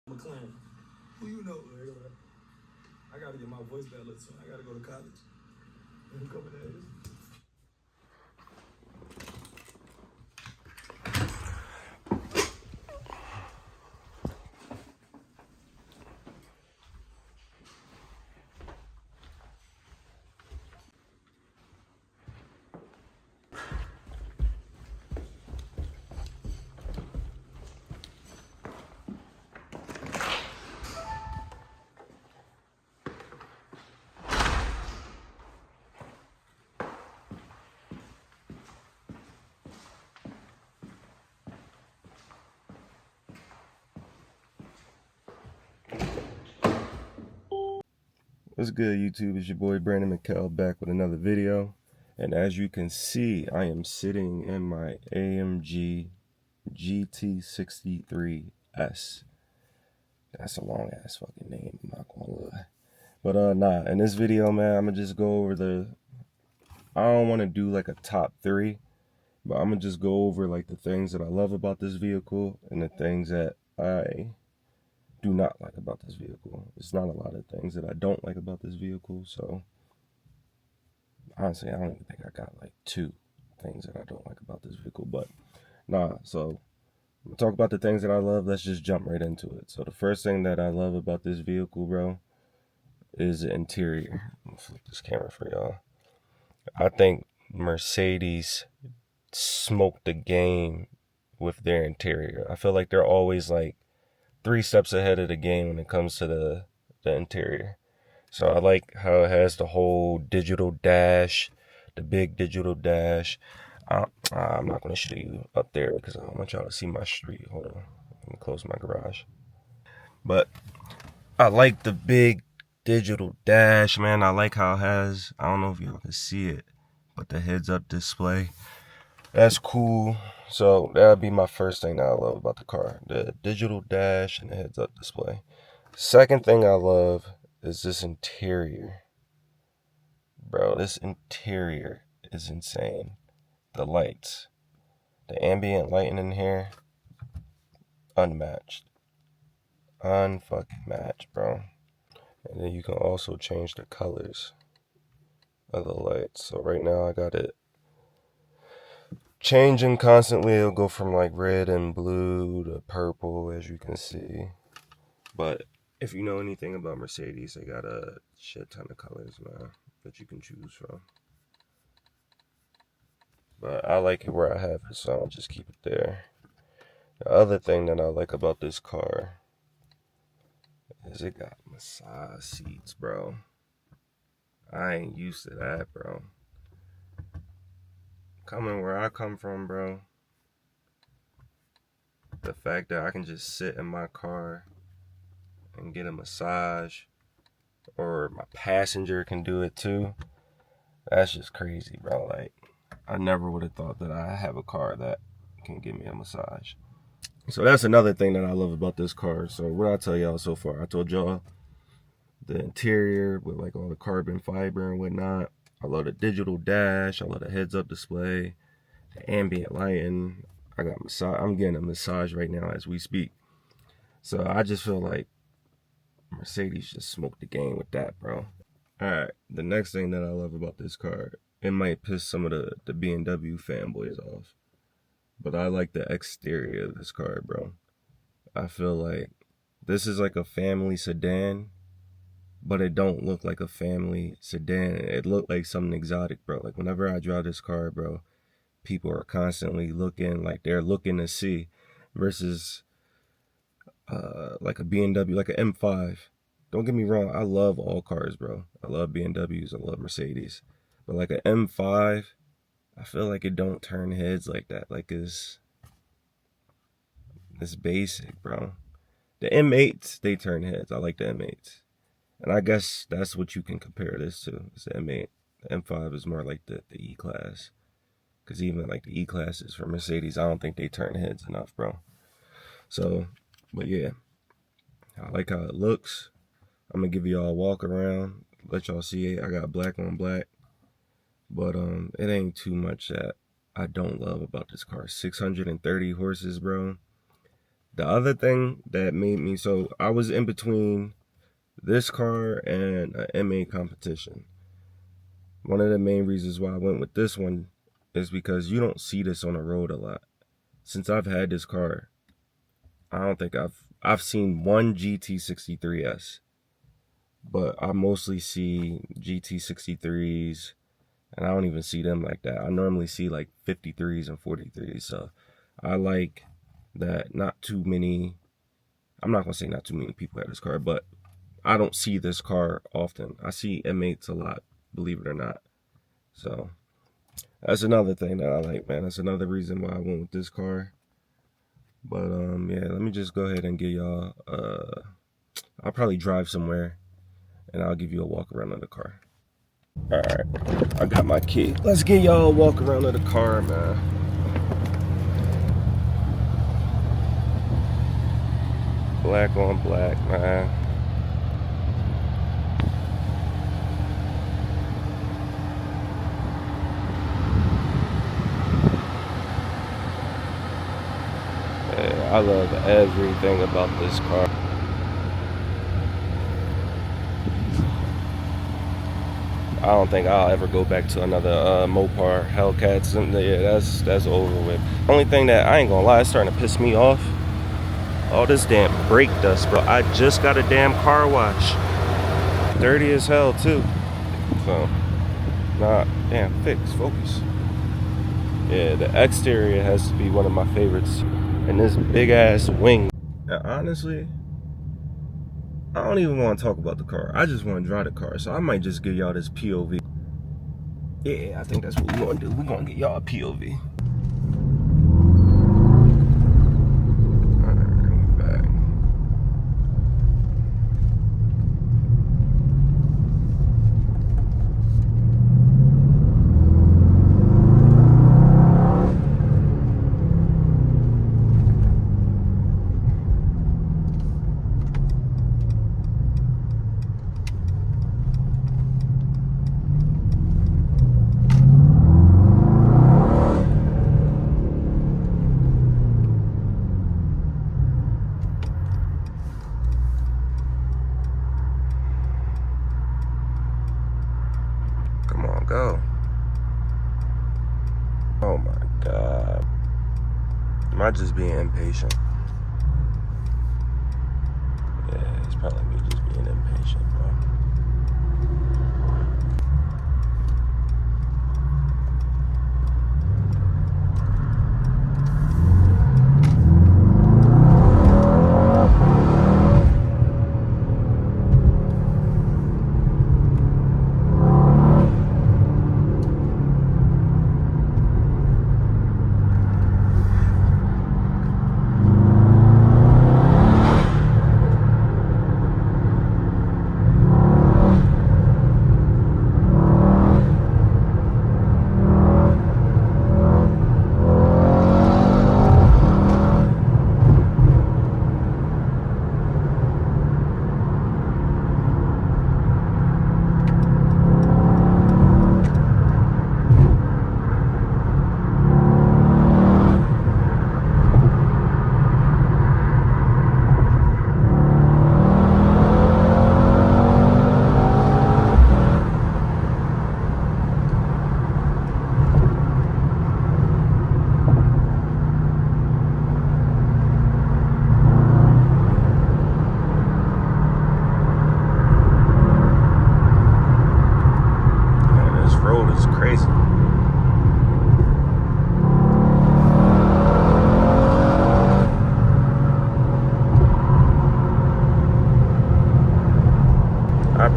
McLean. Who you know? I gotta get my voice back. Listen, I gotta go to college in a couple days. What's good, YouTube? It's your boy Brandon McKell back with another video. And as you can see, I am sitting in my AMG GT 63S. That's a long ass fucking name, I'm not gonna lie. But nah, in this video, man, I'm gonna just go over I don't wanna do like a top 3, but I'm gonna just go over like the things that I love about this vehicle and the things that I do not like about this vehicle. It's not a lot of things that I don't like about this vehicle, so honestly, I don't even think I got like 2 things that I don't like about this vehicle, but nah, so we'll talk about the things that I love. Let's just jump right into it. So the first thing that I love about this vehicle, bro, is the interior. Let me flip this camera for y'all. I think Mercedes smoked the game with their interior. I feel like they're always like 3 steps ahead of the game when it comes to the interior. So I like how it has the whole digital dash, the big digital dash. I'm not going to show you up there because I don't want y'all to see my street. Hold on. Let me close my garage. But I like the big digital dash, man. I like how it has, I don't know if y'all can see it, but the heads-up display. That's cool. So that'll be my first thing that I love about the car. The digital dash and the heads-up display. Second thing I love is this interior. Bro, this interior is insane. The lights. The ambient lighting in here, unmatched. Unfucking matched, bro. And then you can also change the colors of the lights. So right now I got it changing constantly. It'll go from like red and blue to purple, as you can see. But if you know anything about Mercedes, they got a shit ton of colors, man, that you can choose from. But I like it where I have it, so I'll just keep it there. The other thing that I like about this car is it got massage seats, bro. I ain't used to that, bro. Coming where I come from, bro, the fact that I can just sit in my car and get a massage, or my passenger can do it too, that's just crazy, bro. Like, I never would have thought that I have a car that can give me a massage. So that's another thing that I love about this car. So what I tell y'all so far, I told y'all the interior with like all the carbon fiber and whatnot. I love the digital dash. I love the heads-up display, the ambient lighting. I'm getting a massage right now as we speak. So I just feel like Mercedes just smoked the game with that, bro. All right, the next thing that I love about this car, it might piss some of the BMW fanboys off, but I like the exterior of this car, bro. I feel like this is like a family sedan, but it don't look like a family sedan. It looked like something exotic, bro. Like whenever I drive this car, bro, people are constantly looking, like they're looking to see, versus like a BMW, like an M5. Don't get me wrong, I love all cars, bro. I love BMWs, I love Mercedes. But like an M5, I feel like it don't turn heads like that. Like it's basic, bro. The M8s, they turn heads. I like the M8s. And I guess that's what you can compare this to. It's the M8. The M5 is more like the E-Class. Because even like the E-Classes for Mercedes, I don't think they turn heads enough, bro. So, but yeah. I like how it looks. I'm going to give y'all a walk around. Let y'all see it. I got black on black. But it ain't too much that I don't love about this car. 630 horses, bro. The other thing that made me, so I was in between this car and an M8 competition. One of the main reasons why I went with this one is because you don't see this on the road a lot. Since I've had this car, I don't think I've seen one GT63S, but I mostly see GT63s, and I don't even see them like that. I normally see like 53s and 43s, so I like that not too many, I'm not gonna say not too many people have this car, but I don't see this car often. I see M8s a lot, believe it or not. So that's another thing that I like, man. That's another reason why I went with this car. But yeah, let me just go ahead and give y'all I'll probably drive somewhere and I'll give you a walk around of the car. All right, I got my key. Let's give y'all a walk around of the car, man. Black on black, man. Yeah, I love everything about this car. I don't think I'll ever go back to another Mopar Hellcats. Yeah, that's over with. Only thing that I ain't gonna lie, it's starting to piss me off. All this damn brake dust, bro. I just got a damn car wash. Dirty as hell too. So, nah, damn, focus. Yeah, the exterior has to be one of my favorites. And this big ass wing. Now, honestly, I don't even want to talk about the car. I just want to drive the car. So I might just give y'all this POV. Yeah, I think that's what we're going to do. We're going to get y'all a POV. Come on, go. Oh my God. Am I just being impatient? Yeah, it's probably me just being impatient, bro.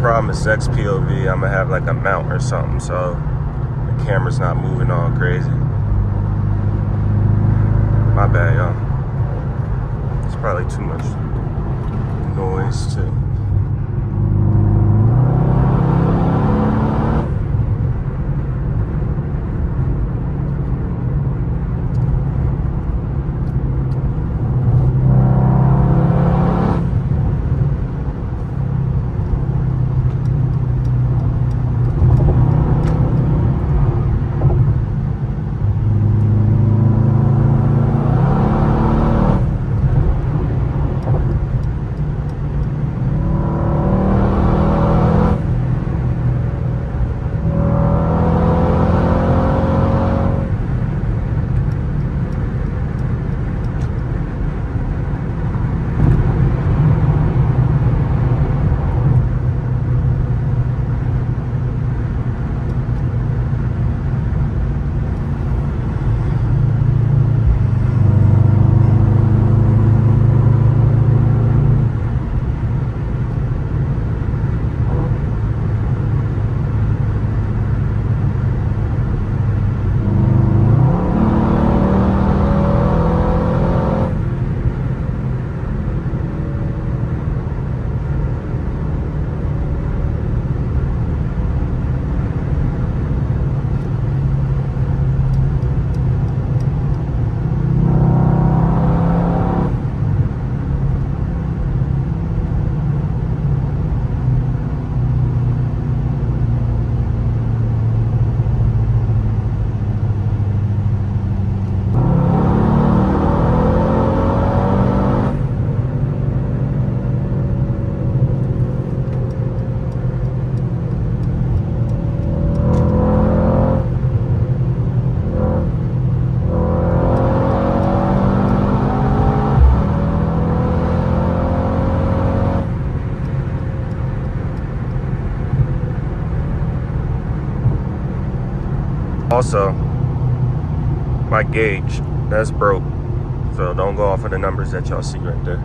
Promise next POV I'm gonna have like a mount or something so the camera's not moving all crazy. My bad, y'all. It's probably too much noise too. Also, my gauge, that's broke. So don't go off of the numbers that y'all see right there.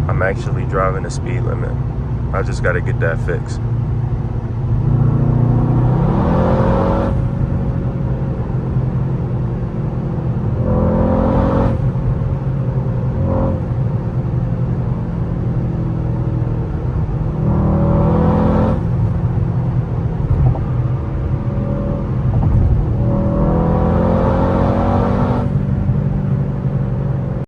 I'm actually driving the speed limit. I just got to get that fixed.